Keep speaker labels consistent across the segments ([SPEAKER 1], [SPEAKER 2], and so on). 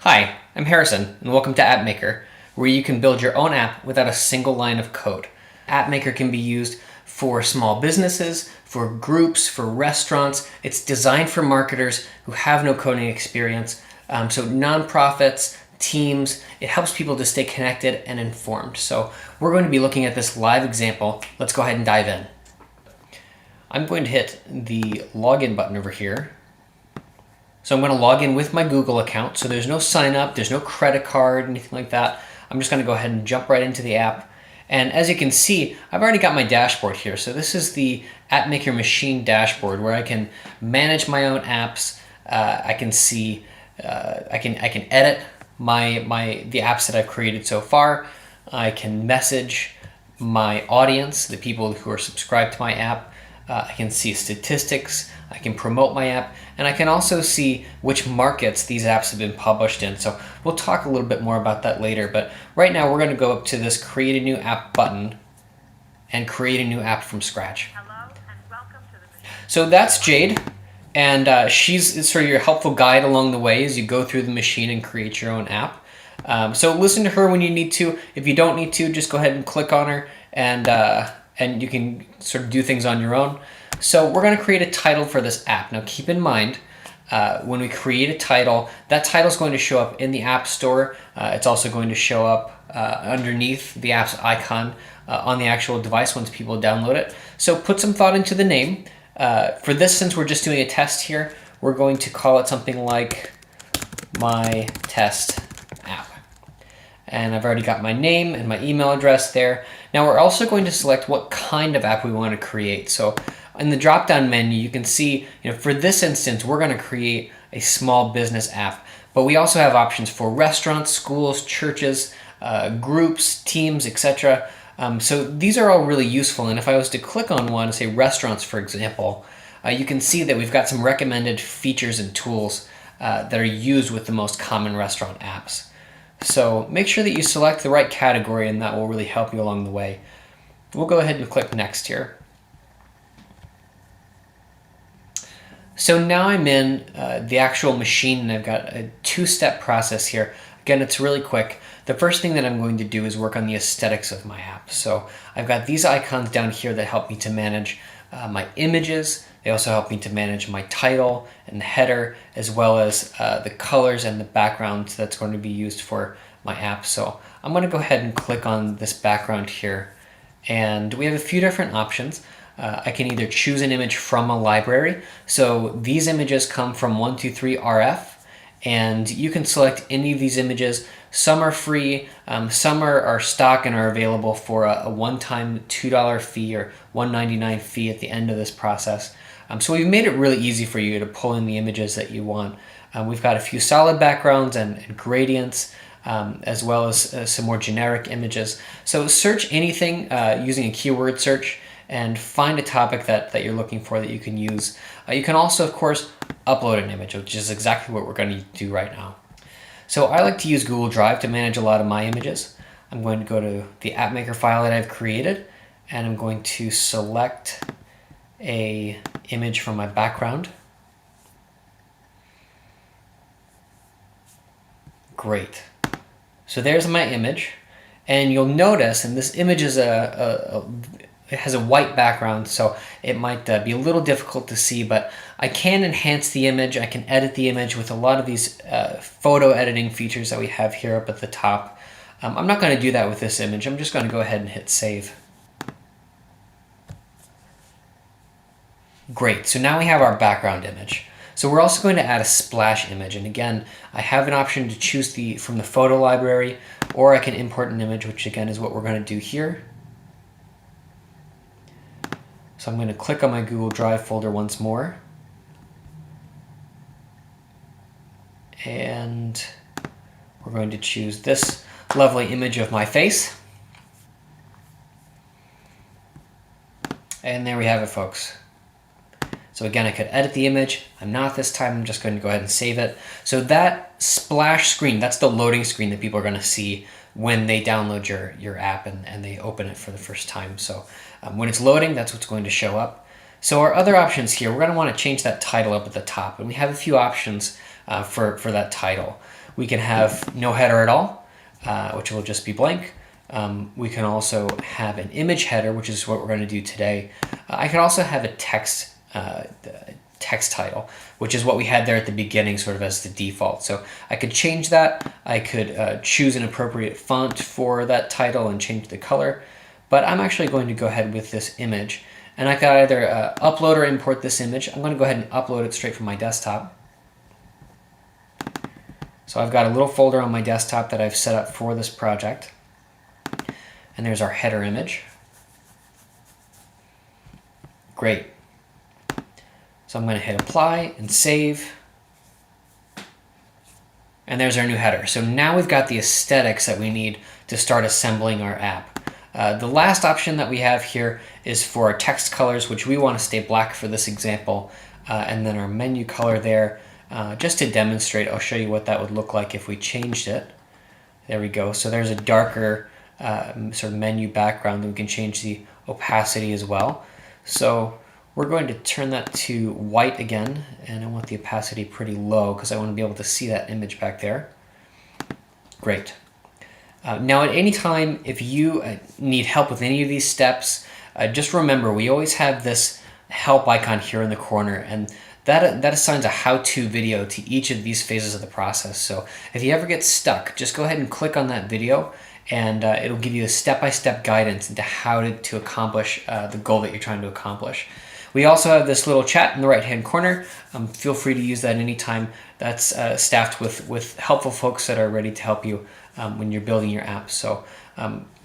[SPEAKER 1] Hi, I'm Harrison, and welcome to AppMaker, where you can build your own app without a single line of code. AppMaker can be used for small businesses, for groups, for restaurants. It's designed for marketers who have no coding experience, so nonprofits, teams. It helps people to stay connected and informed. So we're going to be looking at this live example. Let's go ahead and dive in. I'm going to hit the login button over here. So I'm going to log in with my Google account. So there's no sign up, there's no credit card, anything like that. I'm just going to go ahead and jump right into the app. And as you can see, I've already got my dashboard here. So this is the AppMaker Machine dashboard where I can manage my own apps. I can see, I can edit the apps that I've created so far. I can message my audience, the people who are subscribed to my app. I can see statistics, I can promote my app, and I can also see which markets these apps have been published in. So we'll talk a little bit more about that later, but right now we're going to go up to this Create a New App button and create a new app from scratch.
[SPEAKER 2] Hello and welcome to the machine.
[SPEAKER 1] So that's Jade, and she's sort of your helpful guide along the way as you go through the machine and create your own app. So listen to her when you need to. If you don't need to, just go ahead and click on her, and you can sort of do things on your own. So we're going to create a title for this app. Now keep in mind, when we create a title, that title is going to show up in the App Store. It's also going to show up underneath the app's icon on the actual device once people download it. So put some thought into the name. For this, since we're just doing a test here, we're going to call it something like My Test App. And I've already got my name and my email address there. Now we're also going to select what kind of app we want to create. So in the drop-down menu, you can see, for this instance, we're going to create a small business app, but we also have options for restaurants, schools, churches, groups, teams, etc. So these are all really useful. And if I was to click on one, say restaurants, for example, you can see that we've got some recommended features and tools that are used with the most common restaurant apps. So make sure that you select the right category, and that will really help you along the way. We'll go ahead and click next here. So now I'm in the actual machine, and I've got a two-step process here. Again, it's really quick. The first thing that I'm going to do is work on the aesthetics of my app. So I've got these icons down here that help me to manage my images. They also help me to manage my title and the header, as well as the colors and the background that's going to be used for my app. So I'm going to go ahead and click on this background here. And we have a few different options. I can either choose an image from a library. So these images come from 123RF, and you can select any of these images. Some are free, some are stock and are available for a one-time $2 fee or $1.99 fee at the end of this process. So we've made it really easy for you to pull in the images that you want. We've got a few solid backgrounds and gradients, as well as some more generic images. So search anything using a keyword search and find a topic that you're looking for that you can use. You can also, of course, upload an image, which is exactly what we're going to do right now. So I like to use Google Drive to manage a lot of my images. I'm going to go to the AppMaker file that I've created, and I'm going to select a image from my background. Great. So there's my image, and you'll notice, and this image is it has a white background, so it might be a little difficult to see, but I can enhance the image. I can edit the image with a lot of these photo editing features that we have here up at the top. I'm not going to do that with this image. I'm just going to go ahead and hit save. Great, so now we have our background image. So we're also going to add a splash image, and again, I have an option to choose from the photo library, or I can import an image, which again is what we're going to do here. So I'm going to click on my Google Drive folder once more. And we're going to choose this lovely image of my face. And there we have it, folks. So again, I could edit the image. I'm not this time. I'm just going to go ahead and save it. So that splash screen, that's the loading screen that people are going to see when they download your app and they open it for the first time. So when it's loading, that's what's going to show up. So our other options here, we're going to want to change that title up at the top. And we have a few options for that title. We can have no header at all, which will just be blank. We can also have an image header, which is what we're going to do today. I can also have a text title, which is what we had there at the beginning, sort of as the default. So I could change that. I could choose an appropriate font for that title and change the color. But I'm actually going to go ahead with this image, and I could either upload or import this image. I'm going to go ahead and upload it straight from my desktop. So I've got a little folder on my desktop that I've set up for this project. And there's our header image. Great. So I'm going to hit apply and save. And there's our new header. So now we've got the aesthetics that we need to start assembling our app. The last option that we have here is for our text colors, which we want to stay black for this example. And then our menu color there. Just to demonstrate, I'll show you what that would look like if we changed it. There we go. So there's a darker sort of menu background. We can change the opacity as well. So we're going to turn that to white again, and I want the opacity pretty low because I want to be able to see that image back there. Great. Now at any time, if you need help with any of these steps, just remember we always have this help icon here in the corner, and that assigns a how-to video to each of these phases of the process. So if you ever get stuck, just go ahead and click on that video, and it'll give you a step-by-step guidance into how to accomplish the goal that you're trying to accomplish. We also have this little chat in the right-hand corner. Feel free to use that anytime. That's staffed with helpful folks that are ready to help you when you're building your app. So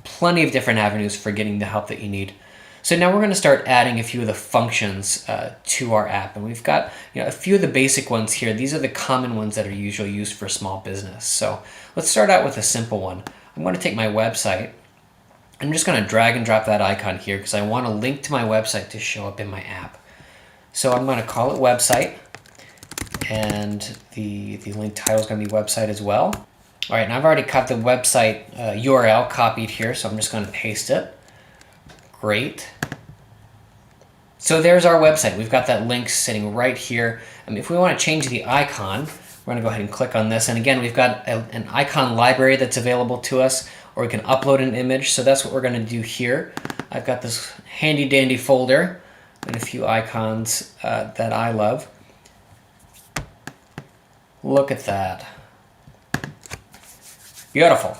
[SPEAKER 1] plenty of different avenues for getting the help that you need. So now we're going to start adding a few of the functions to our app, and we've got a few of the basic ones here. These are the common ones that are usually used for small business. So let's start out with a simple one. I'm going to take my website. I'm just going to drag and drop that icon here because I want a link to my website to show up in my app. So I'm going to call it website, and the link title is going to be website as well. All right, now I've already got the website URL copied here, so I'm just going to paste it. Great. So there's our website. We've got that link sitting right here. If we want to change the icon, we're going to go ahead and click on this. And again, we've got an icon library that's available to us, or we can upload an image. So that's what we're going to do here. I've got this handy dandy folder and a few icons that I love. Look at that. Beautiful.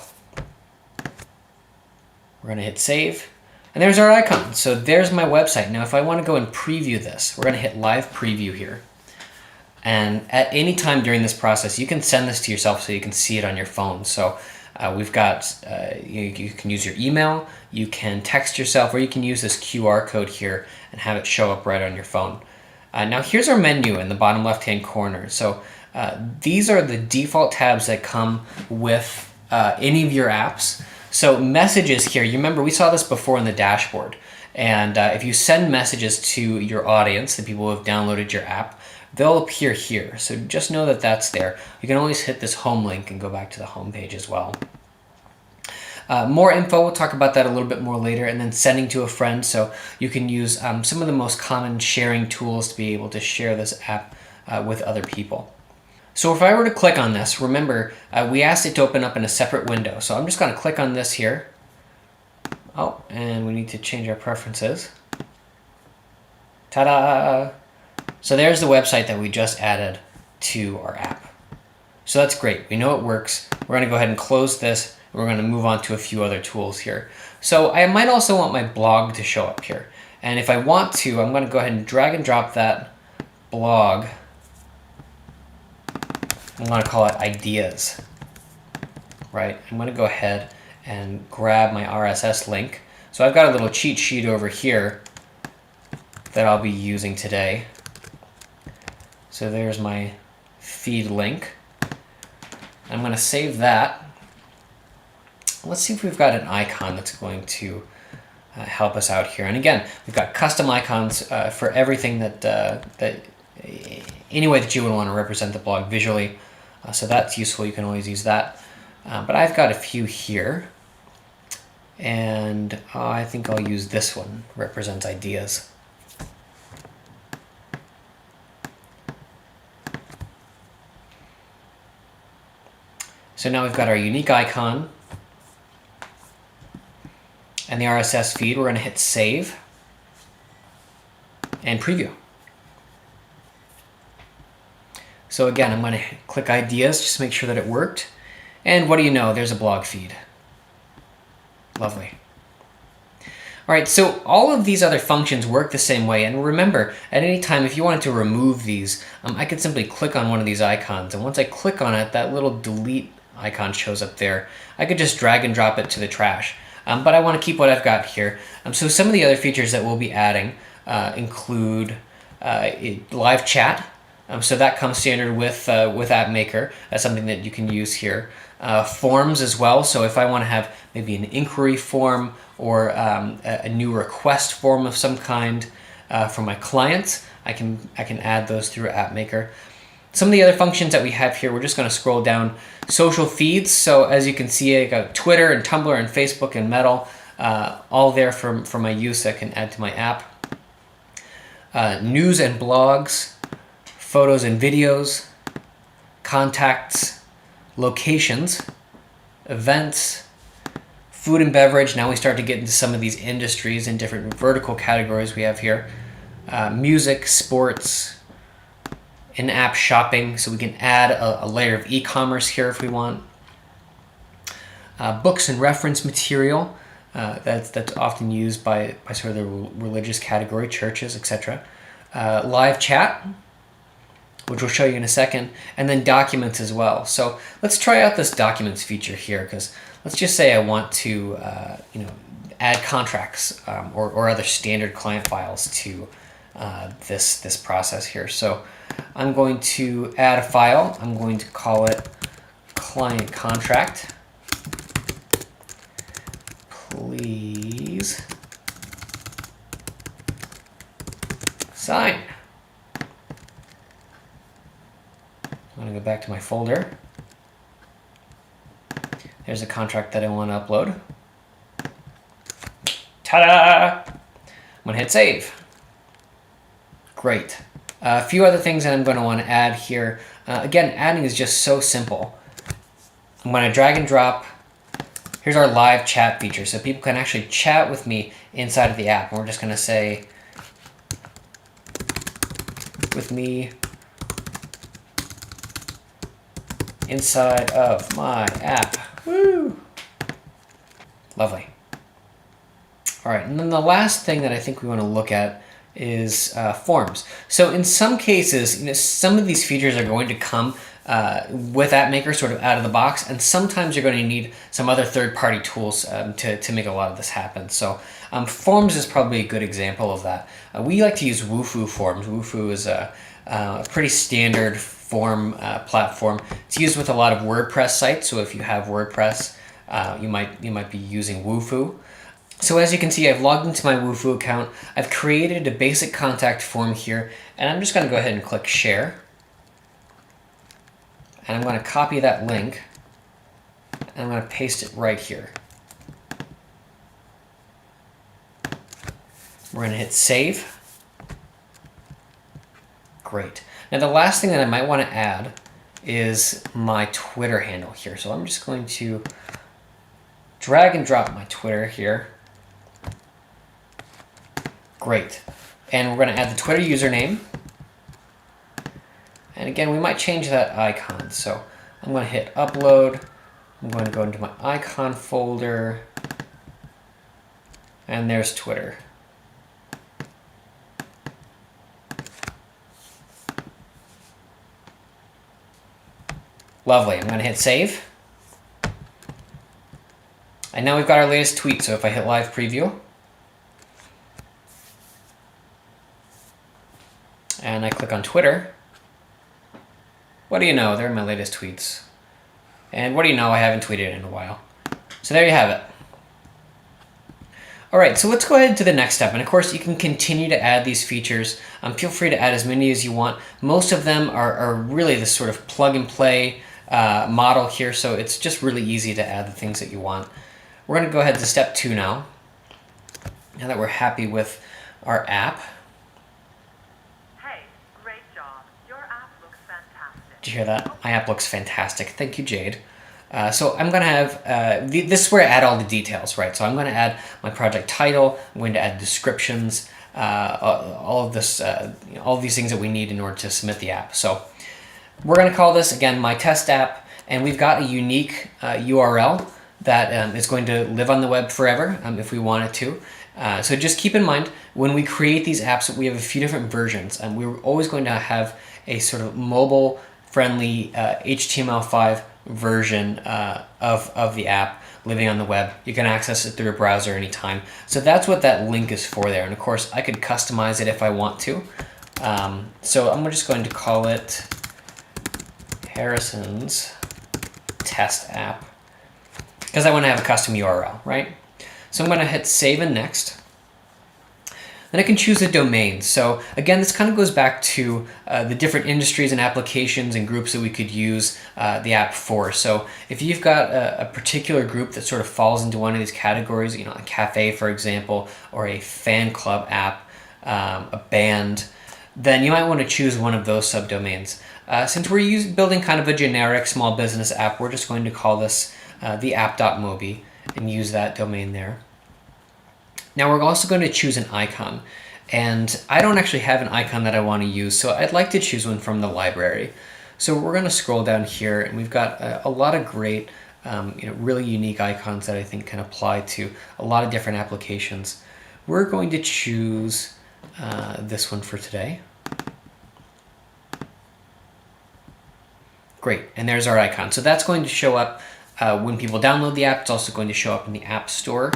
[SPEAKER 1] We're going to hit save. And there's our icon. So there's my website. Now if I want to go and preview this, we're going to hit live preview here. And at any time during this process, you can send this to yourself so you can see it on your phone. So we've got, you can use your email, you can text yourself, or you can use this QR code here and have it show up right on your phone. Now here's our menu in the bottom left-hand corner. So these are the default tabs that come with any of your apps. So messages here, you remember we saw this before in the dashboard. And if you send messages to your audience, the people who have downloaded your app, they'll appear here. So just know that that's there. You can always hit this home link and go back to the home page as well. More info, we'll talk about that a little bit more later. And then sending to a friend. So you can use some of the most common sharing tools to be able to share this app with other people. So if I were to click on this, remember, we asked it to open up in a separate window. So I'm just going to click on this here. Oh, and we need to change our preferences. Ta-da! So there's the website that we just added to our app. So that's great. We know it works. We're going to go ahead and close this. And we're going to move on to a few other tools here. So I might also want my blog to show up here. And if I want to, I'm going to go ahead and drag and drop that blog. I'm going to call it ideas, right? I'm going to go ahead and grab my RSS link. So I've got a little cheat sheet over here that I'll be using today. So there's my feed link. I'm going to save that. Let's see if we've got an icon that's going to help us out here. And again, we've got custom icons for everything that any way that you would want to represent the blog visually. So that's useful. You can always use that. But I've got a few here. And I think I'll use this one, represents ideas. So now we've got our unique icon and the RSS feed. We're going to hit save and preview. So again, I'm going to click ideas just to make sure that it worked. And what do you know? There's a blog feed. Lovely. All right, so all of these other functions work the same way. And remember, at any time, if you wanted to remove these, I could simply click on one of these icons. And once I click on it, that little delete icon shows up there. I could just drag and drop it to the trash. But I want to keep what I've got here. So some of the other features that we'll be adding include live chat. So that comes standard with AppMaker. That's something that you can use here. Forms as well. So if I want to have maybe an inquiry form or a new request form of some kind for my clients, I can add those through AppMaker. Some of the other functions that we have here, we're just going to scroll down. Social feeds. So as you can see, I got Twitter and Tumblr and Facebook and Metal, all there for my use. I can add to my app. News and blogs, photos and videos, contacts, locations, events, food and beverage. Now we start to get into some of these industries and different vertical categories we have here. Music, sports, in-app shopping, so we can add a layer of e-commerce here if we want. Books and reference material, that's often used by sort of the religious category, churches, etc. Live chat, which we'll show you in a second, and then documents as well. So let's try out this documents feature here, because let's just say I want to add contracts or other standard client files to this process here. So I'm going to add a file. I'm going to call it client contract. Please sign. I'm going to go back to my folder. There's a contract that I want to upload. Ta-da! I'm going to hit save. Great. A few other things that I'm going to want to add here. Again, adding is just so simple. I'm going to drag and drop. Here's our live chat feature, so people can actually chat with me inside of the app. And we're just going to say, with me inside of my app. Woo! Lovely. All right, and then the last thing that I think we want to look at is forms. So in some cases, some of these features are going to come with AppMaker sort of out of the box, and sometimes you're going to need some other third-party tools to make a lot of this happen. So forms is probably a good example of that. We like to use Wufoo Forms. Wufoo is a pretty standard form platform. It's used with a lot of WordPress sites, so if you have WordPress, you might be using Wufoo. So as you can see, I've logged into my Wufoo account. I've created a basic contact form here, and I'm just going to go ahead and click share. And I'm going to copy that link, and I'm going to paste it right here. We're going to hit save. Great. Now the last thing that I might want to add is my Twitter handle here. So I'm just going to drag and drop my Twitter here. Great. And we're going to add the Twitter username. And again, we might change that icon. So I'm going to hit upload. I'm going to go into my icon folder. And there's Twitter. Lovely. I'm going to hit save. And now we've got our latest tweet. So if I hit live preview, and I click on Twitter, what do you know? They're my latest tweets. And what do you know? I haven't tweeted in a while. So there you have it. All right, so let's go ahead to the next step. And of course, you can continue to add these features. Feel free to add as many as you want. Most of them are really this sort of plug and play model here. So it's just really easy to add the things that you want. We're going to go ahead to step 2 now. Now that we're happy with our app.
[SPEAKER 2] Hey, great job. Your app looks fantastic.
[SPEAKER 1] Did you hear that? My app looks fantastic. Thank you, Jade. So I'm going to have, this is where I add all the details, right? So I'm going to add my project title, I'm going to add descriptions, all of this, all of these things that we need in order to submit the app. So we're going to call this, again, my test app, and we've got a unique URL that is going to live on the web forever if we want it to. So just keep in mind, when we create these apps, we have a few different versions, and we're always going to have a sort of mobile-friendly HTML5 version of the app living on the web. You can access it through a browser anytime. So that's what that link is for there. And of course, I could customize it if I want to. So I'm just going to call it Harrison's test app, because I want to have a custom URL, right? So I'm going to hit save and next. Then I can choose a domain. So again, this kind of goes back to the different industries and applications and groups that we could use the app for. So if you've got a particular group that sort of falls into one of these categories, a cafe, for example, or a fan club app, a band, then you might want to choose one of those subdomains. Since we're building kind of a generic small business app, we're just going to call this the app.mobi and use that domain there. Now we're also going to choose an icon, and I don't actually have an icon that I want to use, so I'd like to choose one from the library. So we're going to scroll down here, and we've got a lot of great, really unique icons that I think can apply to a lot of different applications. We're going to choose this one for today. Great, and there's our icon. So that's going to show up when people download the app. It's also going to show up in the App Store.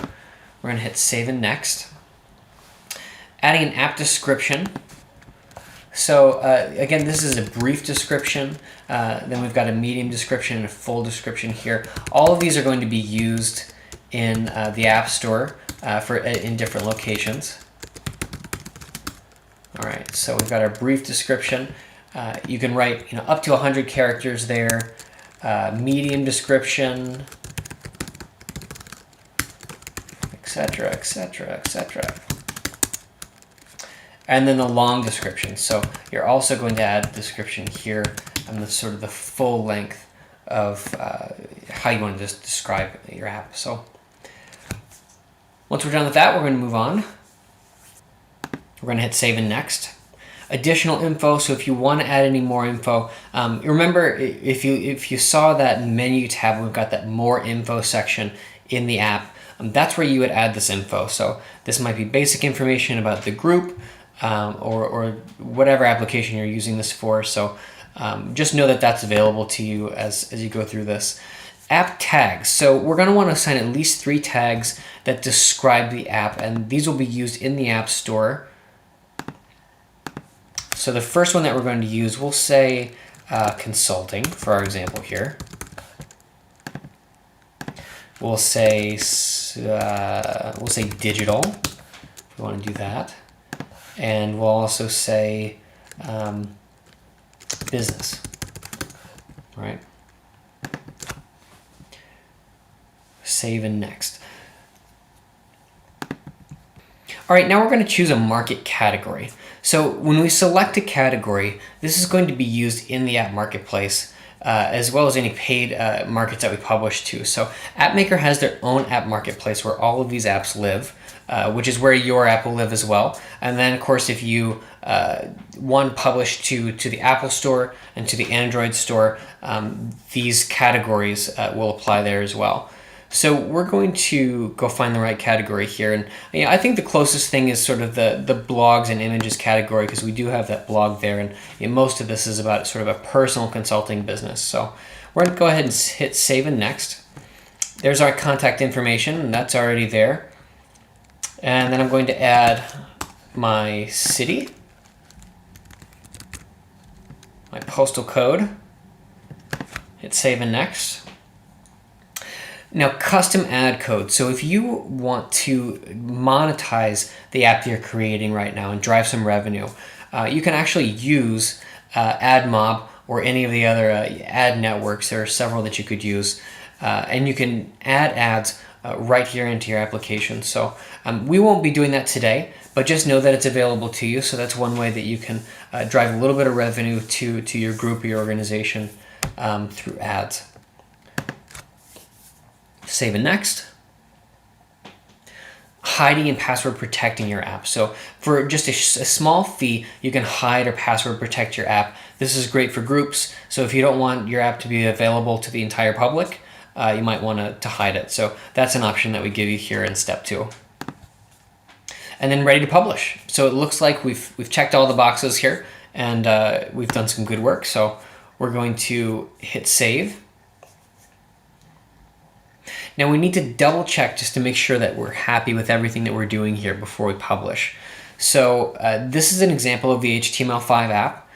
[SPEAKER 1] We're going to hit save and next. Adding an app description. So again, this is a brief description. Then we've got a medium description and a full description here. All of these are going to be used in the App Store in different locations. All right, so we've got our brief description. You can write up to 100 characters there. Medium description, etc., etc., etc. And then the long description. So you're also going to add a description here and the sort of the full length of how you want to just describe your app. So once we're done with that, we're going to move on. We're going to hit save and next. Additional info. So if you want to add any more info, remember if you saw that menu tab, we've got that more info section in the app. That's where you would add this info. So this might be basic information about the group or whatever application you're using this for. So just know that that's available to you as you go through this. App tags. So we're going to want to assign at least 3 tags that describe the app, and these will be used in the App Store. So the first one that we're going to use, we'll say consulting for our example here. We'll say digital, if we want to do that. And we'll also say business, right? Save and next. All right, now we're going to choose a market category. So when we select a category, this is going to be used in the app marketplace as well as any paid markets that we publish to. So AppMaker has their own app marketplace where all of these apps live, which is where your app will live as well. And then, of course, if you publish to the Apple Store and to the Android Store, these categories will apply there as well. So we're going to go find the right category here. And I think the closest thing is sort of the blogs and images category, because we do have that blog there. And most of this is about sort of a personal consulting business. So we're going to go ahead and hit save and next. There's our contact information, and that's already there. And then I'm going to add my city, my postal code, hit save and next. Now, custom ad code. So if you want to monetize the app that you're creating right now and drive some revenue, you can actually use AdMob or any of the other ad networks. There are several that you could use, and you can add ads right here into your application. So we won't be doing that today, but just know that it's available to you. So that's one way that you can drive a little bit of revenue to your group or your organization through ads. Save and next. Hiding and password protecting your app. So for just a small fee, you can hide or password protect your app. This is great for groups. So if you don't want your app to be available to the entire public, you might want to hide it. So that's an option that we give you here in step 2. And then ready to publish. So it looks like we've checked all the boxes here, and we've done some good work. So we're going to hit save. Now we need to double check just to make sure that we're happy with everything that we're doing here before we publish. So this is an example of the HTML5 app.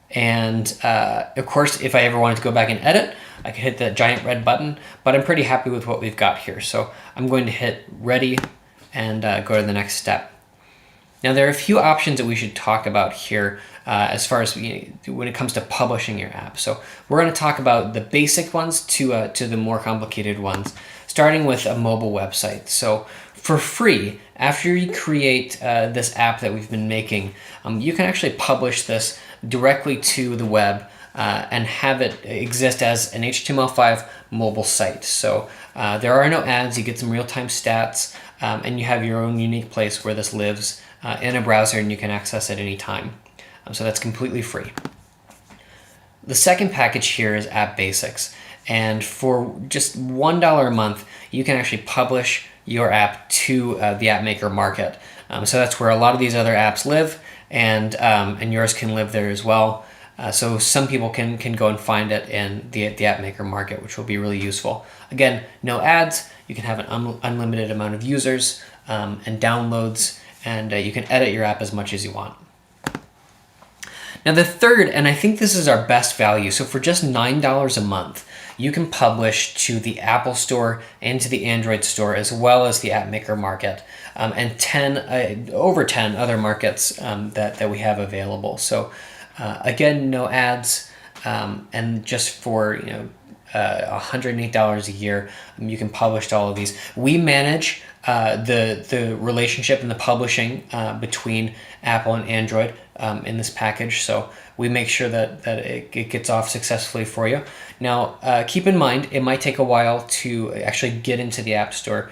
[SPEAKER 1] And of course, if I ever wanted to go back and edit, I could hit the giant red button, but I'm pretty happy with what we've got here. So I'm going to hit ready and go to the next step. Now there are a few options that we should talk about here as far as when it comes to publishing your app. So we're going to talk about the basic ones to the more complicated ones, starting with a mobile website. So for free, after you create this app that we've been making, you can actually publish this directly to the web and have it exist as an HTML5 mobile site. So there are no ads, you get some real-time stats, and you have your own unique place where this lives in a browser, and you can access it anytime. So that's completely free. The second package here is App Basics, and for just $1 a month, you can actually publish your app to the App Maker Market. So that's where a lot of these other apps live, and yours can live there as well. So some people can go and find it in the App Maker Market, which will be really useful. Again, no ads. You can have an unlimited amount of users and downloads, and you can edit your app as much as you want. Now the third, and I think this is our best value, so for just $9 a month, you can publish to the Apple Store and to the Android Store, as well as the App Maker Market, and over 10 other markets that we have available. So again, no ads, and just for $108 a year, you can publish to all of these. We manage the relationship and the publishing between Apple and Android in this package, so we make sure that it gets off successfully for you. Now keep in mind, it might take a while to actually get into the App Store,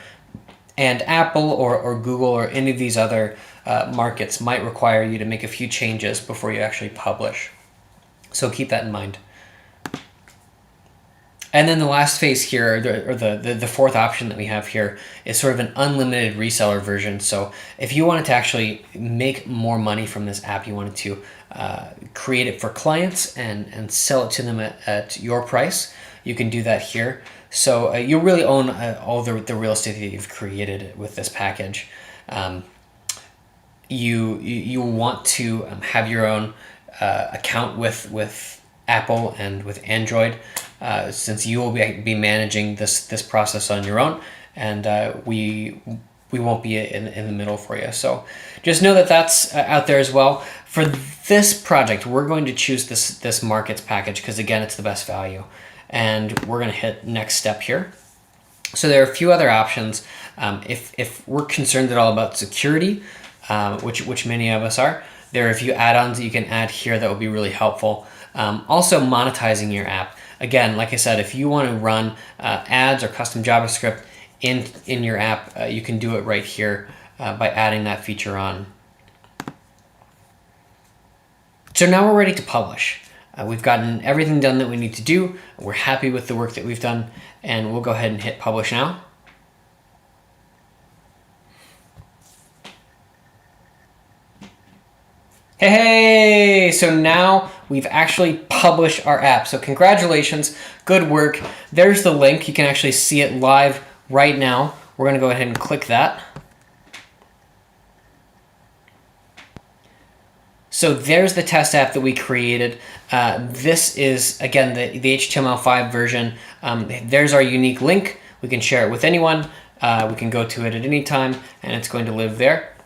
[SPEAKER 1] and Apple or Google or any of these other markets might require you to make a few changes before you actually publish. So keep that in mind. And then the last phase here, or the fourth option that we have here, is sort of an unlimited reseller version. So if you wanted to actually make more money from this app, you wanted to create it for clients and sell it to them at your price, you can do that here. So you really own all the real estate that you've created with this package. You want to have your own account with Apple and with Android, since you will be managing this process on your own, and we won't be in the middle for you. So just know that that's out there as well. For this project, we're going to choose this markets package because, again, it's the best value, and we're going to hit next step here. So there are a few other options. If we're concerned at all about security, which many of us are, there are a few add-ons that you can add here that will be really helpful. Also, monetizing your app. Again, like I said, if you want to run ads or custom JavaScript in your app, you can do it right here by adding that feature on. So now we're ready to publish. We've gotten everything done that we need to do. We're happy with the work that we've done, and we'll go ahead and hit publish now. Hey, so now we've actually published our app. So congratulations, good work. There's the link. You can actually see it live right now. We're going to go ahead and click that. So there's the test app that we created. This is, again, the HTML5 version. There's our unique link. We can share it with anyone. We can go to it at any time, and it's going to live there.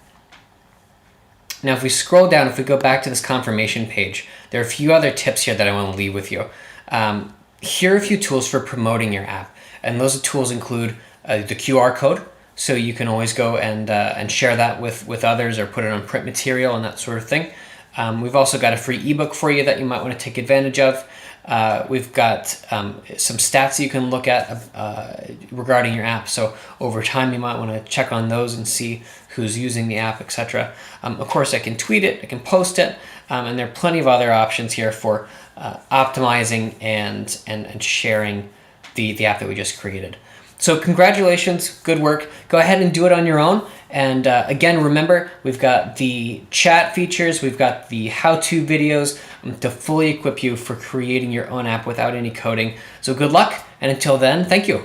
[SPEAKER 1] Now, if we scroll down, if we go back to this confirmation page, there are a few other tips here that I want to leave with you. Here are a few tools for promoting your app, and those tools include the QR code, so you can always go and share that with others or put it on print material and that sort of thing. We've also got a free ebook for you that you might want to take advantage of. We've got some stats you can look at regarding your app. So over time, you might want to check on those and see who's using the app, etc. Of course, I can tweet it, I can post it, and there are plenty of other options here for optimizing and sharing the app that we just created. So congratulations, good work. Go ahead and do it on your own. And again, remember, we've got the chat features, we've got the how-to videos to fully equip you for creating your own app without any coding. So good luck, and until then, thank you.